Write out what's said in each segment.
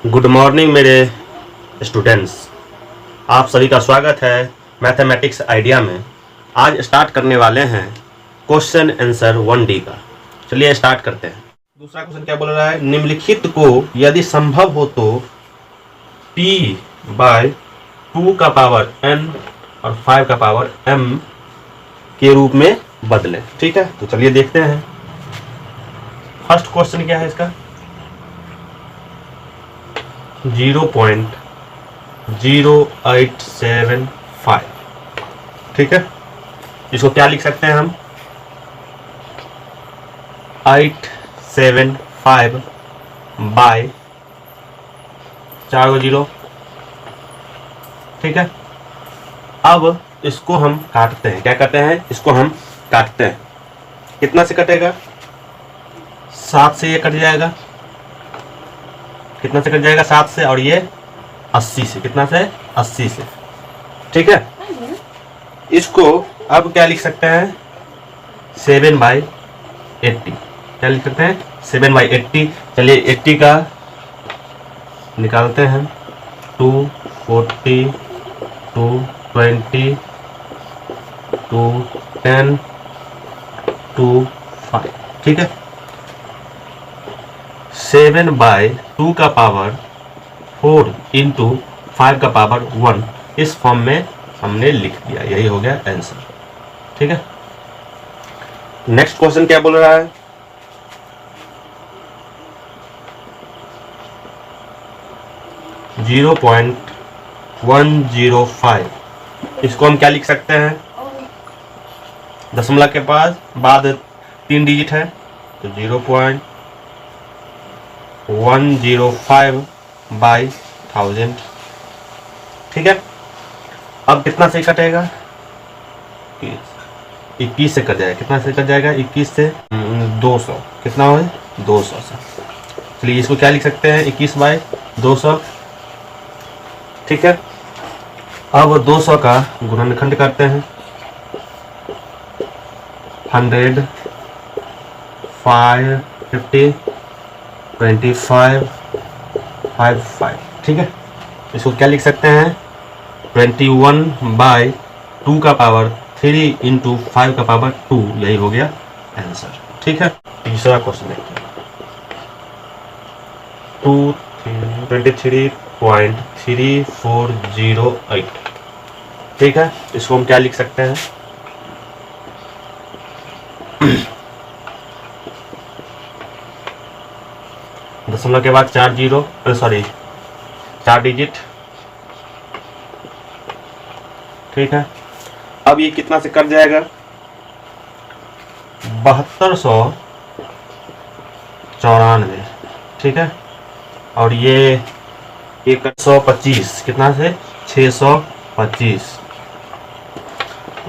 Good morning मेरे students, आप सभी का स्वागत है मैथमेटिक्स आइडिया में। आज स्टार्ट करने वाले हैं क्वेश्चन आंसर 1D का। चलिए स्टार्ट करते हैं। दूसरा क्वेश्चन क्या बोल रहा है, निम्नलिखित को यदि संभव हो तो p/2 का पावर n और 5 का पावर m के रूप में बदलें। ठीक है, तो चलिए देखते हैं। फर्स्ट क्वेश्चन क्या है इसका, 0.0875। ठीक है, इसको क्या लिख सकते हैं हम, 875 बाय 4 0। ठीक है, अब इसको हम काटते हैं। क्या करते हैं, इसको हम काटते हैं। कितना से कटेगा, 7 से ये कट जाएगा। कितना से कट जाएगा, 7 से, और ये 80 से। कितना से, 80 से। ठीक है, इसको अब क्या लिख सकते हैं, 7/80। क्या लिख सकते हैं, 7/80। चलिए 80 का निकालते हैं, 240, 220, 210, 25। ठीक है, 7/2 का पावर 4 इंटू 5 का पावर 1 इस फॉर्म में हमने लिख दिया। यही हो गया आंसर। ठीक है, नेक्स्ट क्वेश्चन क्या बोल रहा है, 0.105। इसको हम क्या लिख सकते हैं, दशमलव के बाद 3 डिजिट है, तो 0.105 बाई 1000। ठीक है, अब कितना से कटेगा, 21 से कट जाएगा। कितना से कट जाएगा, 21 से 200। कितना हो, 200 से। चलिए इसको क्या लिख सकते हैं, 21/200। ठीक है, अब 200 का गुणनखंड करते हैं, 100, 5, 50, 25, 55। ठीक है, इसको क्या लिख सकते हैं, 21/2 का पावर 3 इंटू 5 का पावर 2। यही हो गया आंसर। ठीक है, तीसरा क्वेश्चन देखते हैं, 23.3408। ठीक है, इसको हम क्या लिख सकते हैं, दशमलव के बाद 4 डिजिट। ठीक है, अब ये कितना से कट जाएगा, 7294। ठीक है, और ये 125, कितना से, 625।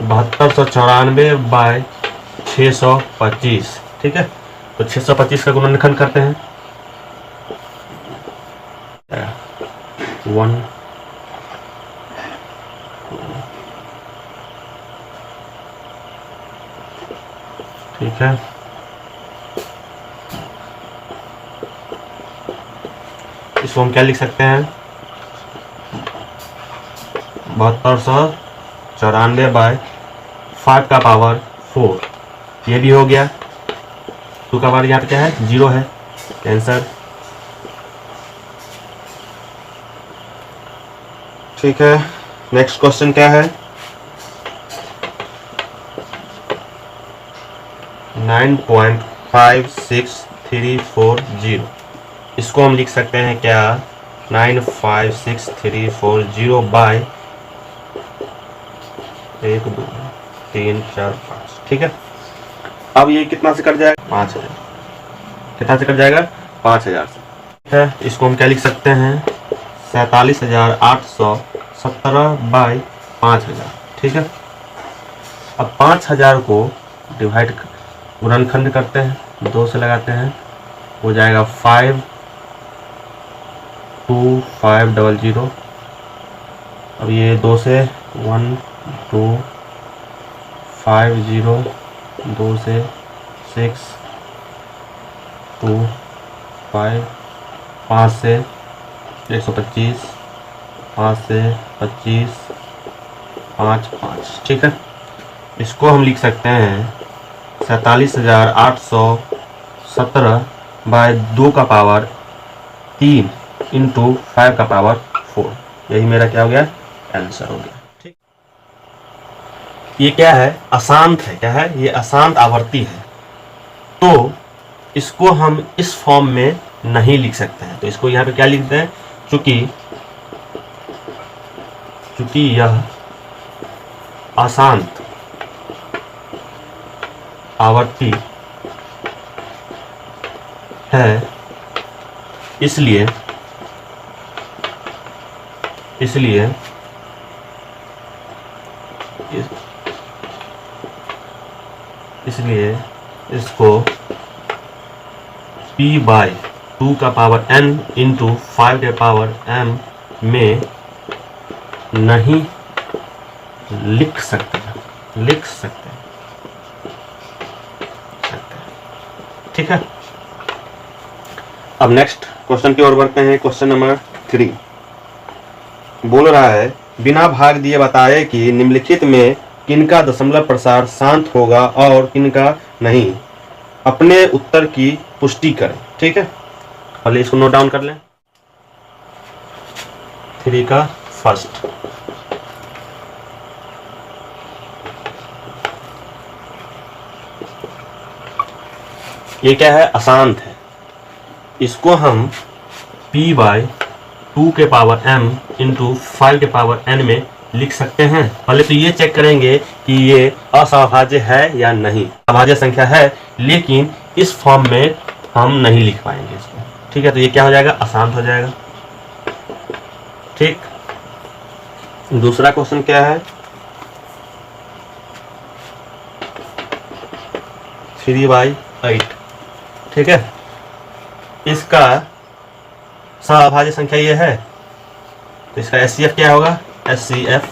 7294 बाय 625। ठीक है, तो 625 का गुणनखंड करते हैं, 1, 2। ठीक है, इसको हम क्या लिख सकते हैं, 7294 बाय 5 का पावर 4। ये भी हो गया। 2 का पावर यहाँ पे क्या है, 0 है। आंसर। ठीक है, नेक्स्ट क्वेश्चन क्या है, 9.56340। इसको हम लिख सकते हैं क्या, 9.56340 बाय 1 2 3 4 5। ठीक है, अब ये कितना से कट जाएगा, 5000। कितना से कट जाएगा, 5000 से। ठीक है, इसको हम क्या लिख सकते हैं, 47,817 बाय 5000। ठीक है, अब 5000 को डिवाइड गुणनखंड करते हैं, 2 से लगाते हैं, हो जाएगा 52500। अब ये 2 से 1 2 5 0, 2 से 6 2 5, 5 से 125, 5 से 25, 5 5, ठीक है। इसको हम लिख सकते हैं 47,817 बाय 2 का पावर 3 इंटू 5 का पावर 4। यही मेरा क्या हो गया, आंसर हो गया, ठीक। ये क्या है, अशांत है। क्या है ये, अशांत आवर्ती है। तो इसको हम इस फॉर्म में नहीं लिख सकते हैं। तो इसको यहाँ पे क्या लिखते हैं, चूंकि यह अशांत आवर्ती है, इसलिए इसको p बाय 2 का पावर n इंटू 5 के पावर m में नहीं लिख सकते हैं, ठीक है। अब नेक्स्ट क्वेश्चन की ओर बढ़ते हैं। क्वेश्चन नंबर 3 बोल रहा है, बिना भाग दिए बताए कि निम्नलिखित में किनका दशमलव प्रसार शांत होगा और किनका नहीं। अपने उत्तर की पुष्टि करें, ठीक है। पहले इसको नोट डाउन कर लें। 3 का फर्स्ट, ये क्या है, अशांत है। इसको हम p बाय 2 के पावर m इंटू 5 के पावर n में लिख सकते हैं। पहले तो ये चेक करेंगे कि ये असहभाज्य है या नहीं। अभाज्य संख्या है, लेकिन इस फॉर्म में हम नहीं लिख पाएंगे इसको, ठीक है। तो ये क्या हो जाएगा, अशांत हो जाएगा, ठीक। दूसरा क्वेश्चन क्या है, 3/8, ठीक है। इसका सहअभाज्य संख्या ये है, तो इसका HCF क्या होगा, HCF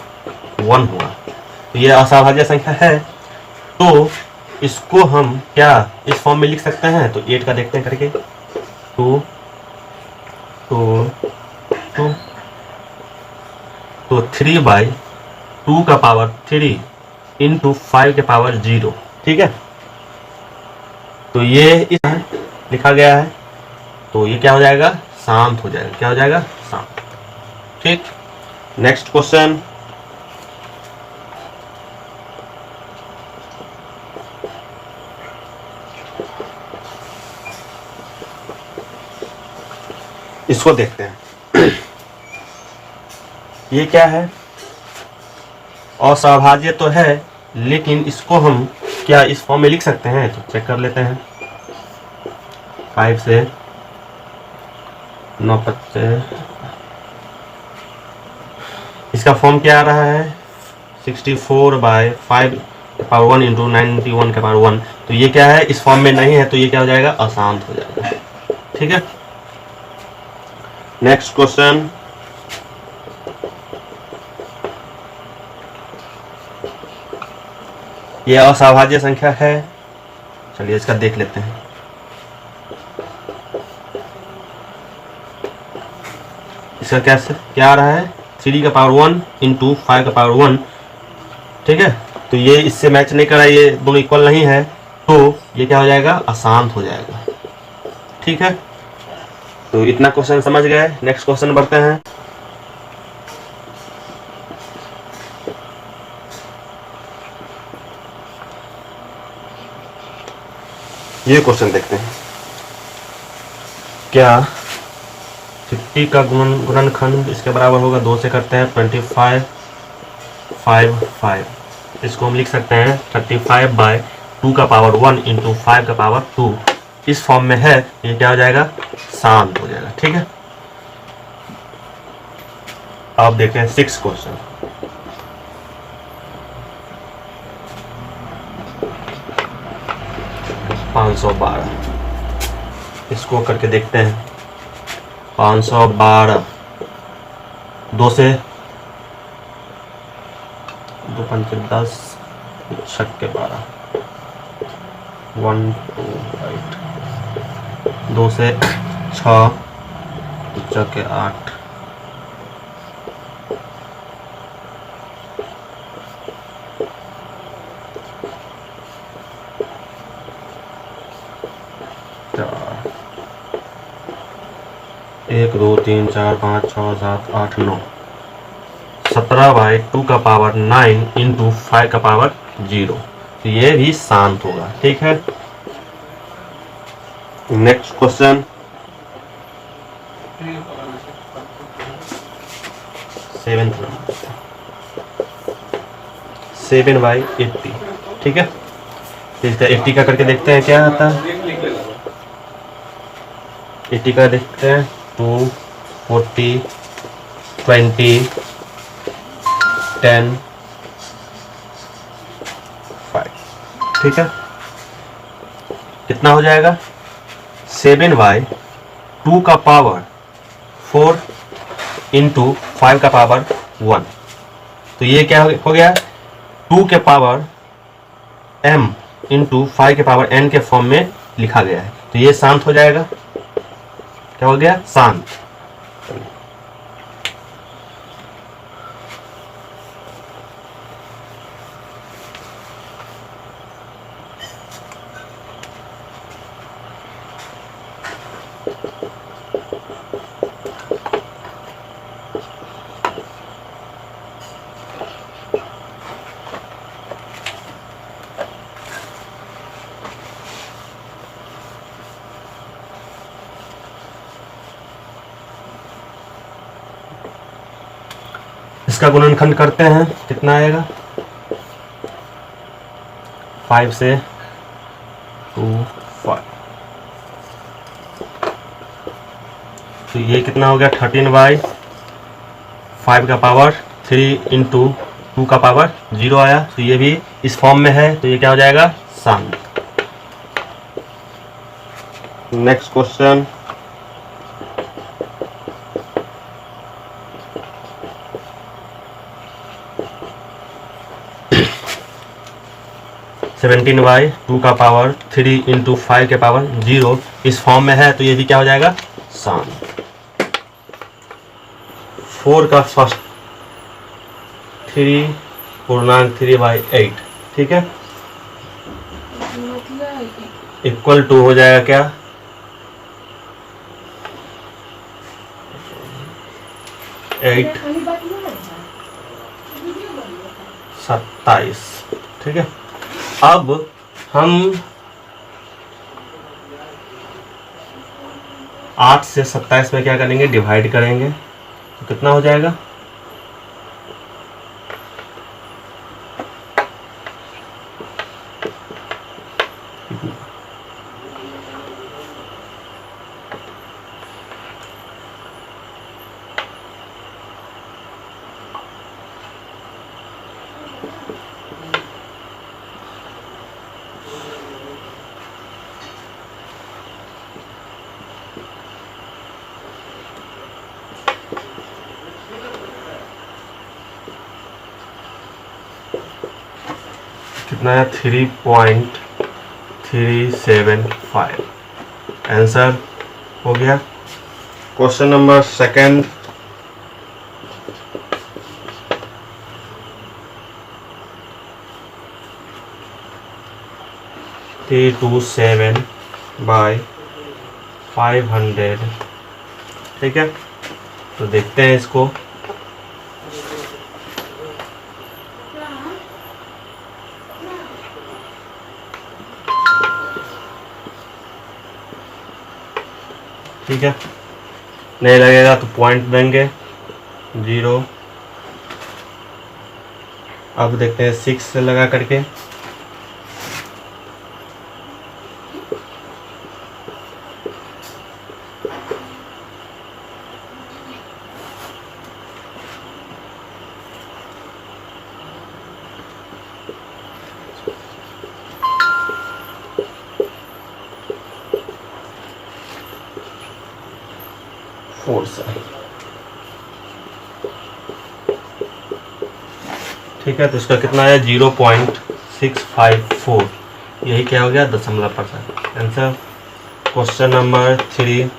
1 होगा। तो ये असहभाज्य संख्या है, तो इसको हम क्या इस फॉर्म में लिख सकते हैं। तो 8 का देखते हैं करके, 2 तो 3/2 का पावर 3 इंटू 5 के पावर 0, ठीक है। तो ये इस लिखा गया है, तो ये क्या हो जाएगा, शांत हो जाएगा। क्या हो जाएगा, शांत, ठीक। नेक्स्ट क्वेश्चन, इसको देखते हैं। ये क्या है, असहभाज्य तो है, लेकिन इसको हम क्या इस फॉर्म में लिख सकते हैं। तो चेक कर लेते हैं। 5 से 9 25, इसका फॉर्म क्या आ रहा है, 64/5 के पावर 1 इंटू 91 के पावर 1। तो ये क्या है, इस फॉर्म में नहीं है, तो ये क्या हो जाएगा, अशांत हो जाएगा, ठीक है। नेक्स्ट क्वेश्चन, ये असहभाज्य संख्या है। चलिए इसका देख लेते हैं। इसका क्या आ रहा है, 3 का पावर 1 इंटू 5 का पावर 1, ठीक है। तो ये इससे मैच नहीं कर रहा है, ये दोनों इक्वल नहीं है, तो ये क्या हो जाएगा, अशांत हो जाएगा, ठीक है। तो इतना क्वेश्चन समझ गए। नेक्स्ट क्वेश्चन बढ़ते हैं। ये क्वेश्चन देखते हैं, क्या 50 का गुणनखंड इसके बराबर होगा, 2 से करते हैं 25 5 5। इसको हम लिख सकते हैं 35/2 का पावर 1 इंटू 5 का पावर 2। इस फॉर्म में है, ये क्या हो जाएगा, शांत हो जाएगा, ठीक है। अब देखते हैं 6 क्वेश्चन। $512, इसको करके देखते हैं। 512, 2 से 2 पंचे 10, 6 के 12, 1 2 8, 2 से 6, 4 के 8, 1 2 3 4 5 6 7 8 9 17/2⁹ इंटू 5⁻0। तो ये भी शांत होगा। ठीक है, नेक्स्ट क्वेश्चन 7th नंबर 7/80। ठीक है, तो इसका 80 का करके देखते हैं क्या आता है। 80 का देखते हैं 2 40 20 10 5। ठीक है, कितना हो जाएगा 7/2⁴ इंटू 5⁻1। तो ये क्या हो गया 2 के पावर m इंटू 5⁻n के फॉर्म में लिखा गया है। तो ये शांत हो जाएगा। क्या हो गया शांत। इसका गुणनखंड करते हैं, कितना आएगा 5 से 2 5। तो ये कितना हो गया 13/5⁻3 इंटू 2⁻0 आया। तो ये भी इस फॉर्म में है, तो ये क्या हो जाएगा शांत। नेक्स्ट क्वेश्चन 17/2⁵ इंटू 5⁻0 इस फॉर्म में है, तो ये भी क्या हो जाएगा शांत। 4 का फर्स्ट 3/3/8। ठीक है, इक्वल टू हो जाएगा क्या 8 27। ठीक है, अब हम 8 से 27 में क्या करेंगे डिवाइड करेंगे। तो कितना हो जाएगा कितना है 3.375। आंसर हो गया। Question number second 327/500। ठीक है, तो देखते हैं इसको। ठीक है, नहीं लगेगा तो पॉइंट देंगे 0। अब देखते हैं 6 से लगा करके। ठीक है, तो इसका कितना है 0.654। यही क्या हो गया दशमलव %। आंसर क्वेश्चन नंबर 3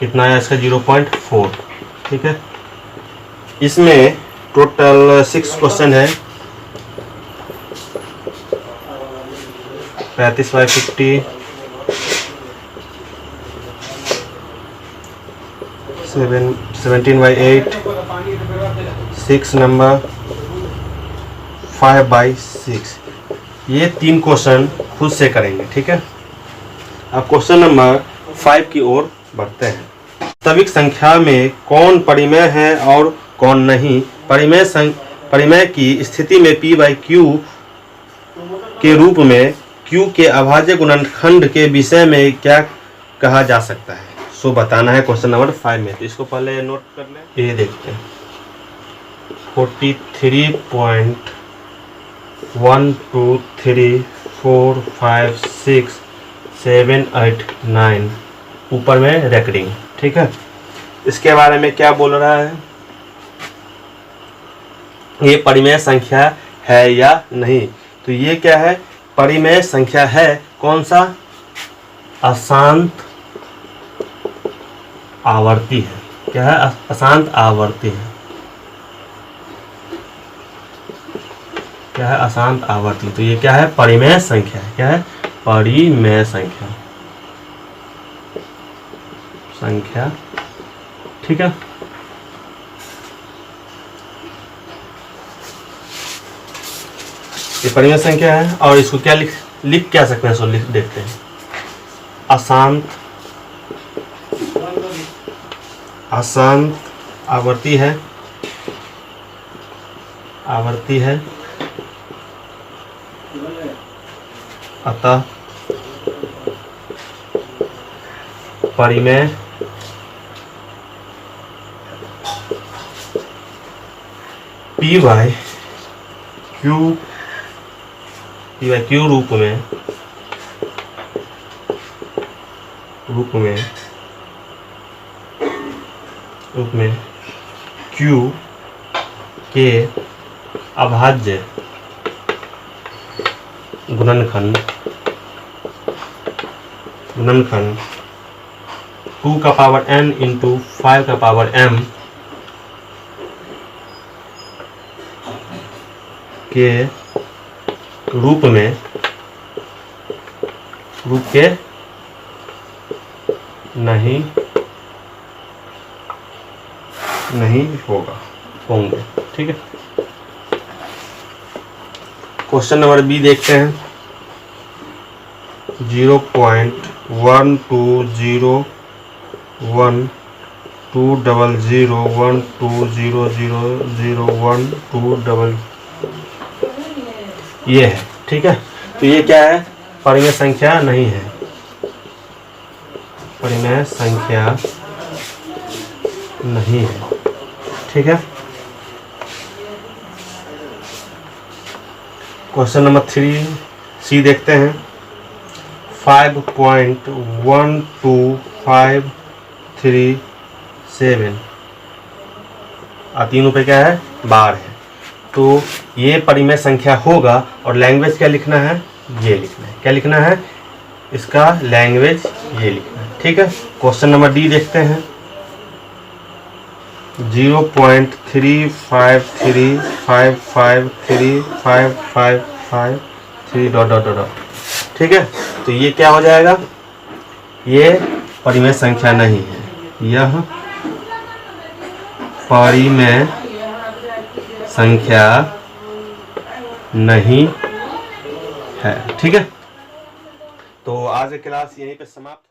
कितना आया इसका 0.4। ठीक है, इसमें टोटल 6 क्वेश्चन है। 35/50, 17/8, 6 नंबर, 5/6। ये 3 क्वेश्चन खुद से करेंगे। ठीक है, अब क्वेश्चन नंबर 5 की ओर बढ़ते हैं। वास्तविक संख्या में कौन परिमेय है और कौन नहीं। परिमेय की स्थिति में p/q के रूप में q के अभाज्य गुणनखंड के विषय में क्या कहा जा सकता है, सो बताना है क्वेश्चन नंबर 5 में। तो इसको पहले नोट कर लें। ये देखते हैं 43.123456789 ऊपर में रेकरिंग। ठीक है, इसके बारे में क्या बोल रहा है, ये परिमेय संख्या है या नहीं। तो ये क्या है, परिमेय संख्या है। कौन सा, अशांत आवर्ती है। क्या है, अशांत आवर्ती है। क्या है, अशांत आवर्ती। तो ये क्या है, परिमेय संख्या है। क्या है, परिमेय संख्या। ठीक है, ये परिमेय संख्या है। और इसको क्या लिख क्या सकते हैं, सो लिख देखते हैं। अशांत आवर्ती है, अतः परिमेय p/q रूप में q के अभाज्य गुणनखंड 2 का पावर n इंटू 5 का पावर m के रूप के नहीं होंगे। ठीक है, क्वेश्चन नंबर बी देखते हैं। 0.120120120012 ये है। ठीक है, तो ये क्या है, परिमेय संख्या नहीं है। परिमेय संख्या नहीं है। ठीक है, क्वेश्चन नंबर 3 सी देखते हैं। 5.12537 तीनों पे क्या है, बार है। तो ये परिमेय संख्या होगा। और लैंग्वेज क्या लिखना है, ये लिखना है। क्या लिखना है, इसका लैंग्वेज ये लिखना है। ठीक है, क्वेश्चन नंबर डी देखते हैं। 0.35535553. ठीक है, तो ये क्या हो जाएगा, ये परिमेय संख्या नहीं है। यह परिमेय संख्या नहीं है। ठीक है, तो आज की क्लास यहीं पे समाप्त होती है।